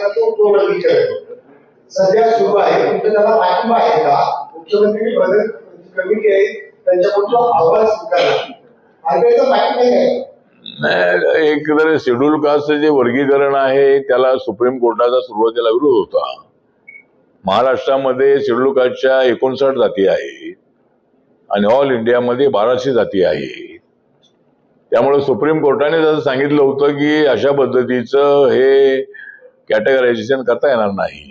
असताना तो वर्गीकरण सध्या सुरू आहे. तुमचं त्याला पाठिंबा आहे का? मुख्यमंत्री बदल कमिटी आहे त्यांच्याकडून तो अहवाल स्वीकारला, आरबीआयचा पाठिंबा आहे? नाही, एक तर शेड्यूल कास्टचं जे वर्गीकरण आहे त्याला सुप्रीम कोर्टाचा सुरुवातीला विरोध होता. महाराष्ट्रामध्ये शेड्यूल कास्टच्या 59 जाती आहेत आणि ऑल इंडियामध्ये 1200 जाती आहेत. त्यामुळे सुप्रीम कोर्टाने जसं सांगितलं होतं की अशा पद्धतीचं हे कॅटेगरायझेशन करता येणार नाही,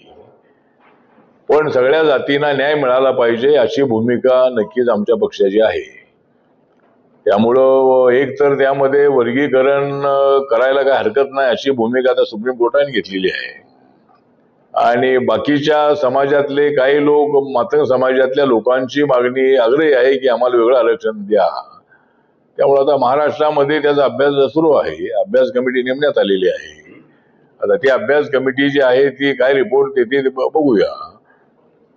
पण सगळ्या जातींना न्याय मिळाला पाहिजे अशी भूमिका नक्कीच आमच्या पक्षाची आहे. त्यामुळं एक तर त्यामध्ये वर्गीकरण करायला काय हरकत नाही अशी भूमिका आता सुप्रीम कोर्टाने घेतलेली आहे. आणि बाकीच्या समाजातले काही लोक, मातंग समाजातल्या लोकांची मागणी आग्रही आहे की आम्हाला वेगळं आरक्षण द्या. त्यामुळे आता महाराष्ट्रामध्ये त्याचा अभ्यास सुरू आहे. अभ्यास कमिटी नेमण्यात आलेली आहे. आता ती अभ्यास कमिटी जी आहे ती काय रिपोर्ट देते ते बघूया.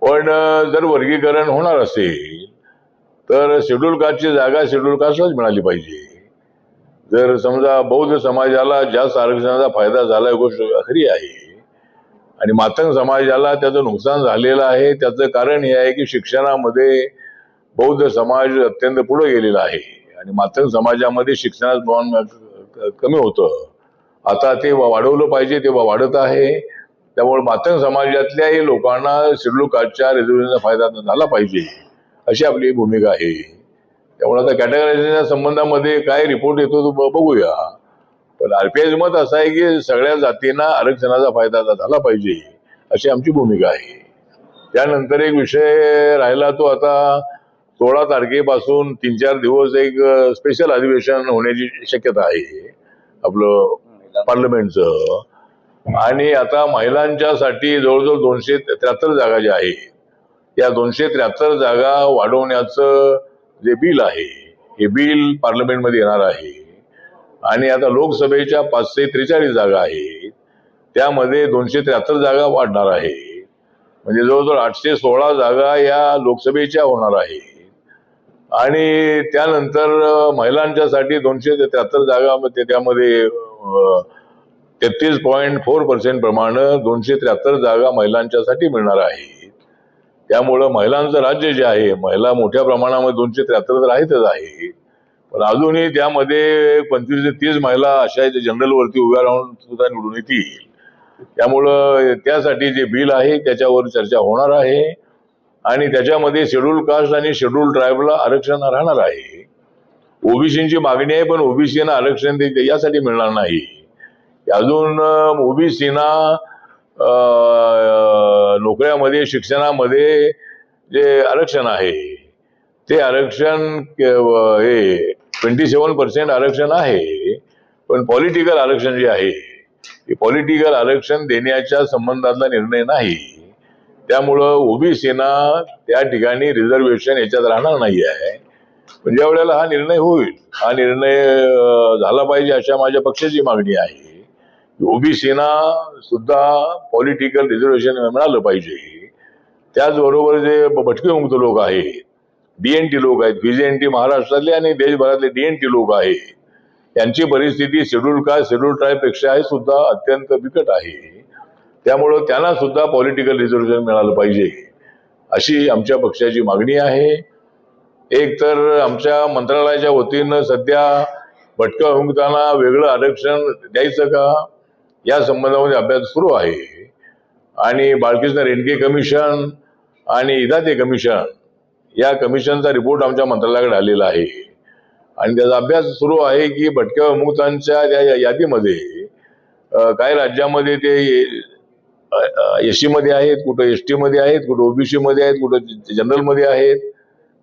पण जर वर्गीकरण होणार असेल तर शेड्यूल कास्टची जागा शेड्यूल कास्टलाच मिळाली पाहिजे. जर समजा बौद्ध समाजाला जास्त आरक्षणाचा फायदा झाला ही गोष्ट खरी आहे आणि मातंग समाजाला त्याचं नुकसान झालेलं आहे. त्याचं कारण हे आहे की शिक्षणामध्ये बौद्ध समाज अत्यंत पुढे गेलेला आहे आणि मातंग समाजामध्ये शिक्षणाचं प्रमाण कमी होतं. आता ते वाढवलं पाहिजे, ते वाढत आहे. त्यामुळे मातंग समाजातल्याही लोकांना शेड्यूल कास्टच्या रिझर्वेशनचा फायदा झाला पाहिजे अशी आपली भूमिका आहे. त्यामुळे आता कॅटेगरायझेशनच्या संबंधामध्ये काय रिपोर्ट येतो तो बघूया. पण आरपीआयचं मत असं आहे की सगळ्या जातींना आरक्षणाचा फायदा झाला पाहिजे अशी आमची भूमिका आहे. त्यानंतर एक विषय राहिला तो आता 16 तारखेपासून 3-4 दिवस एक स्पेशल अधिवेशन होण्याची शक्यता आहे आपलं पार्लमेंटचं. आणि आता महिलांच्यासाठी जवळजवळ 273 जागा ज्या आहेत या 273 जागा वाढवण्याचं जे बिल आहे हे बिल पार्लमेंटमध्ये येणार आहे. आणि आता लोकसभेच्या 543 जागा आहेत त्यामध्ये 273 जागा वाढणार आहे. म्हणजे जवळजवळ 816 जागा या लोकसभेच्या होणार आहे. आणि त्यानंतर महिलांच्यासाठी 273 जागा त्यामध्ये 33.4% प्रमाणे 273 जागा महिलांच्यासाठी मिळणार आहे. त्यामुळं महिलांचं राज्य जे आहे, महिला मोठ्या प्रमाणामध्ये 273 तर आहेतच आहे, पण अजूनही त्यामध्ये 25 ते 30 महिला अशा जनरल वरती उभ्या राहून सुद्धा निवडून येतील. त्यामुळं त्यासाठी जे बिल आहे त्याच्यावर चर्चा होणार आहे आणि त्याच्यामध्ये शेड्यूल कास्ट आणि शेड्यूल ट्राईबला आरक्षण राहणार आहे. ओबीसीची मागणी आहे पण ओबीसीना आरक्षण यासाठी मिळणार नाही. अजून ओबीसीना नोकऱ्यामध्ये शिक्षणामध्ये जे आरक्षण आहे ते आरक्षण हे 27% आरक्षण आहे. पण पॉलिटिकल आरक्षण जे आहे हे पॉलिटिकल आरक्षण देण्याच्या संबंधातला निर्णय नाही. त्यामुळं ओबीसीना त्या ठिकाणी रिझर्वेशन याच्यात राहणार नाही आहे. पण ज्या वेळेला हा निर्णय होईल, हा निर्णय झाला पाहिजे अशा माझ्या पक्षाची मागणी आहे. ओबीसीना सुद्धा पॉलिटिकल रिझर्वेशन मिळालं पाहिजे. त्याचबरोबर जे भटकेमुक्त लोक आहेत, डीएनटी लोक आहेत, बीजेएनटी महाराष्ट्रातले आणि देशभरातले डीएनटी लोक आहेत, यांची परिस्थिती शेड्यूल कास्ट शेड्यूल ट्राईब पेक्षा सुद्धा अत्यंत बिकट आहे. त्यामुळं त्यांना सुद्धा पॉलिटिकल रिझर्वेशन मिळालं पाहिजे अशी आमच्या पक्षाची मागणी आहे. एक तर आमच्या मंत्रालयाच्या वतीनं सध्या भटक्या विमुक्तांना वेगळं आरक्षण द्यायचं का या संबंधामध्ये अभ्यास सुरू आहे. आणि बाळकृष्ण रेणके कमिशन आणि इदाते कमिशन या कमिशनचा रिपोर्ट आमच्या मंत्रालयाकडे आलेला आहे आणि त्याचा अभ्यास सुरू आहे की भटक्या विमुक्तांच्या त्या यादीमध्ये काही राज्यामध्ये ते एससी मध्ये आहेत, कुठं एसटी मध्ये आहेत, कुठं ओबीसी मध्ये आहेत, कुठं जनरल मध्ये आहेत.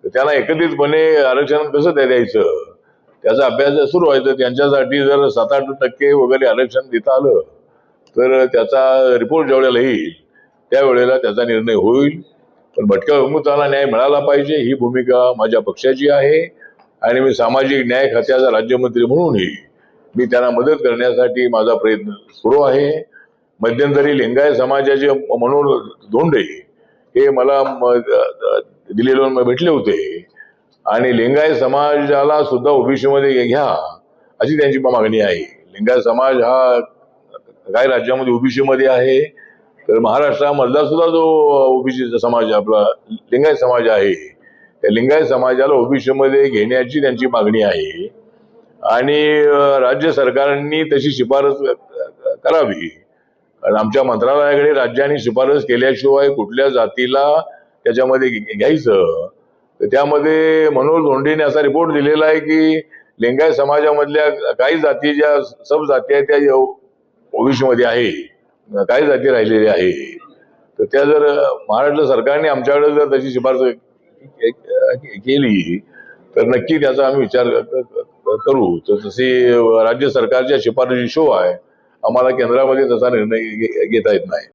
त्यांना एकत्रितपणे आरक्षण कसं द्यायचं त्याचा अभ्यास सुरू आहे. तर त्यांच्यासाठी जर 7-8% वगैरे आरक्षण देता आलं तर त्याचा रिपोर्ट ज्यावेळेला येईल त्यावेळेला त्याचा निर्णय होईल. पण भटक्या विमुक्तांना न्याय मिळाला पाहिजे ही भूमिका माझ्या पक्षाची आहे आणि मी सामाजिक न्याय खात्याचा राज्यमंत्री म्हणूनही मी त्यांना मदत करण्यासाठी माझा प्रयत्न सुरू आहे. मध्यंतरी लिंगायत समाजाचे मनोहर धोंडे हे मला दिल्लीला भेटले होते आणि लिंगायत समाजाला सुद्धा ओबीसी मध्ये घ्या अशी त्यांची मागणी आहे. लिंगायत समाज हा काही राज्यामध्ये ओबीसी मध्ये आहे, तर महाराष्ट्रामधला सुद्धा जो ओबीसीचा समाज आपला लिंगायत समाज आहे, त्या लिंगायत समाजाला ओबीसी मध्ये घेण्याची त्यांची मागणी आहे आणि राज्य सरकारनी तशी शिफारस करावी. कारण आमच्या मंत्रालयाकडे राज्यांनी शिफारस केल्याशिवाय कुठल्या जातीला त्याच्यामध्ये घ्यायचं, तर त्यामध्ये मनोज धोंडेने असा रिपोर्ट दिलेला आहे की लिंगायत समाजामधल्या काही जाती ज्या सब जाती आहेत त्या ओबीसी मध्ये आहे, काही जाती राहिलेल्या आहे. तर त्या जर महाराष्ट्र सरकारने आमच्याकडे जर तशी शिफारस केली तर नक्की त्याचा आम्ही विचार करू. तर तशी राज्य सरकारच्या शिफारशीशिवाय आम्हाला केंद्रामध्ये तसा निर्णय घेता येत नाही.